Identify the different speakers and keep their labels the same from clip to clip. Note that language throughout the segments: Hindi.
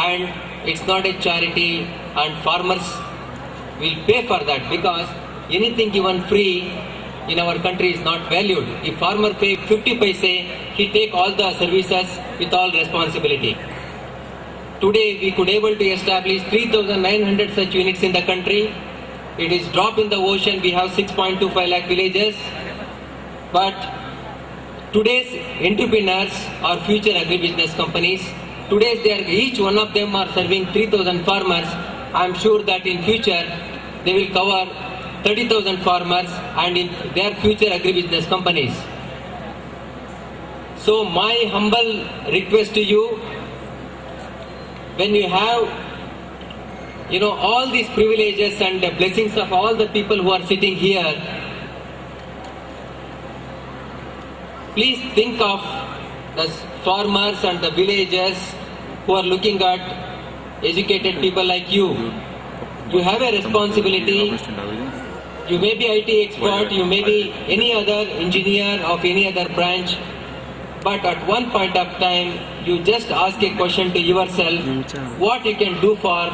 Speaker 1: and it's not a charity, and farmers will pay for that, because anything given free in our country is not valued. If farmer pay 50 paise, he take all the services with all responsibility. Today we could able to establish 3,900 such units in the country. It is drop in the ocean. We have 6.25 lakh villages. But today's entrepreneurs are future agribusiness companies. Today's each one of them are serving 3,000 farmers. I am sure that in future they will cover 30,000 farmers and in their future agribusiness companies. So my humble request to you, when you have all these privileges and the blessings of all the people who are sitting here, please think of the farmers and the villagers who are looking at educated people like you. You have a responsibility. You may be IT expert, you may be any other engineer of any other branch, but at one point of time, you just ask a question to yourself, what you can do for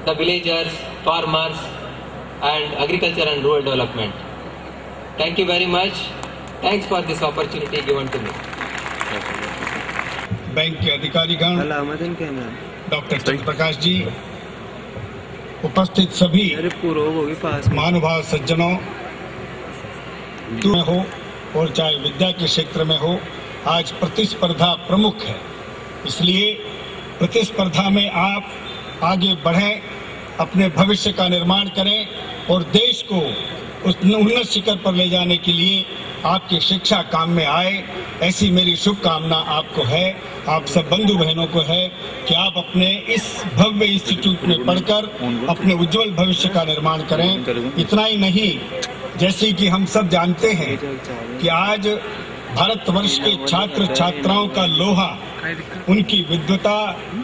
Speaker 1: the villagers, farmers, and agriculture and rural development. Thank you very much. Thanks for this opportunity given to me.
Speaker 2: Bank के अधिकारीगण, डॉक्टर चंद्र प्रकाश जी, उपस्थित सभी महानुभाव सज्जनों, में हो और चाहे विद्या के क्षेत्र में हो, आज प्रतिस्पर्धा प्रमुख है। इसलिए प्रतिस्पर्धा में आप आगे बढ़ें, अपने भविष्य का निर्माण करें और देश को उस उन्नत शिखर पर ले जाने के लिए आपकी शिक्षा काम में आए, ऐसी मेरी शुभकामना आपको है, आप सब बंधु बहनों को है कि आप अपने इस भव्य इंस्टीट्यूट में पढ़कर अपने उज्जवल भविष्य का निर्माण करें। इतना ही नहीं, जैसे कि हम सब जानते हैं कि आज भारतवर्ष के छात्र छात्राओं का लोहा, उनकी विद्वता,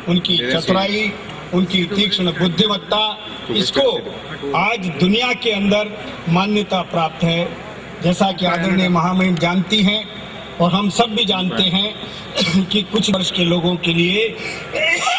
Speaker 2: उनकी चतुराई, उनकी तीक्ष्ण बुद्धिमत्ता, इसको आज दुनिया के अंदर मान्यता प्राप्त है। जैसा कि आदरणीय महामहिम जानती हैं और हम सब भी जानते हैं कि कुछ वर्ष के लोगों के लिए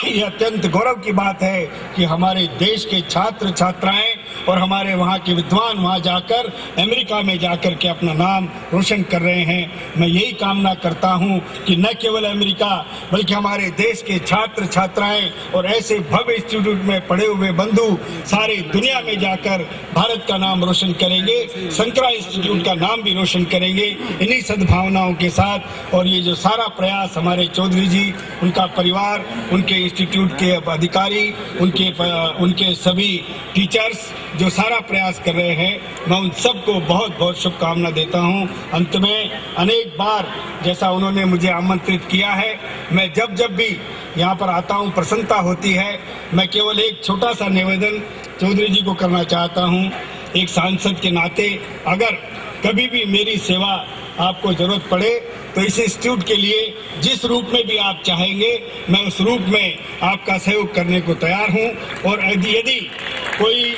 Speaker 2: ये अत्यंत गौरव की बात है कि हमारे देश के छात्र छात्राएं और हमारे वहाँ के विद्वान वहाँ जाकर अमेरिका में जाकर के अपना नाम रोशन कर रहे हैं। मैं यही कामना करता हूँ कि न केवल अमेरिका बल्कि हमारे देश के छात्र छात्राएं और ऐसे भव्य इंस्टीट्यूट में पढ़े हुए बंधु सारी दुनिया में जाकर भारत का नाम रोशन करेंगे, शंकरा इंस्टीट्यूट का नाम भी रोशन करेंगे। इन्हीं सद्भावनाओं के साथ और ये जो सारा प्रयास हमारे चौधरी जी, उनका परिवार, उनके इंस्टीट्यूट के अधिकारी, उनके सभी टीचर्स जो सारा प्रयास कर रहे हैं, मैं उन सबको बहुत बहुत शुभकामना देता हूं। अंत में अनेक बार जैसा उन्होंने मुझे आमंत्रित किया है, मैं जब भी यहाँ पर आता हूँ प्रसन्नता होती है। मैं केवल एक छोटा सा निवेदन चौधरी जी को करना चाहता हूँ, एक सांसद के नाते अगर कभी भी मेरी सेवा आपको जरूरत पड़े तो इस इंस्टीट्यूट के लिए जिस रूप में भी आप चाहेंगे, मैं उस रूप में आपका सहयोग करने को तैयार हूं। और यदि कोई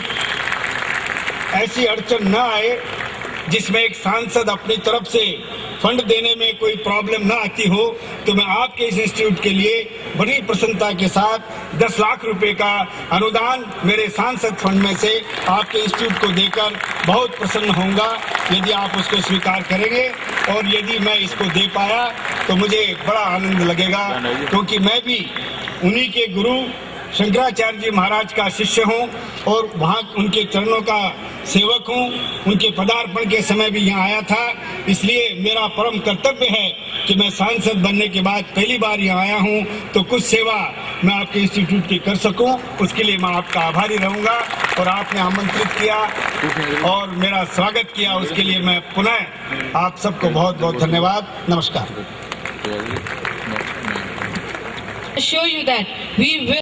Speaker 2: ऐसी अड़चन न आए जिसमें एक सांसद अपनी तरफ से फंड देने में कोई प्रॉब्लम ना आती हो, तो मैं आपके इस इंस्टीट्यूट के लिए बड़ी प्रसन्नता के साथ 10 लाख रुपए का अनुदान मेरे सांसद फंड में से आपके इंस्टीट्यूट को देकर बहुत प्रसन्न होऊंगा यदि आप उसको स्वीकार करेंगे। और यदि मैं इसको दे पाया तो मुझे बड़ा आनंद लगेगा, क्योंकि मैं भी उन्हीं के गुरु शंकराचार्य जी महाराज का शिष्य हूँ और वहाँ उनके चरणों का सेवक हूँ। उनके पदार्पण के समय भी यहाँ आया था, इसलिए मेरा परम कर्तव्य है कि मैं सांसद बनने के बाद पहली बार यहाँ आया हूँ तो कुछ सेवा मैं आपके इंस्टीट्यूट की कर सकूँ, उसके लिए मैं आपका आभारी रहूँगा। और आपने आमंत्रित किया और मेरा स्वागत किया, उसके लिए मैं पुनः आप सबको बहुत बहुत धन्यवाद। नमस्कार।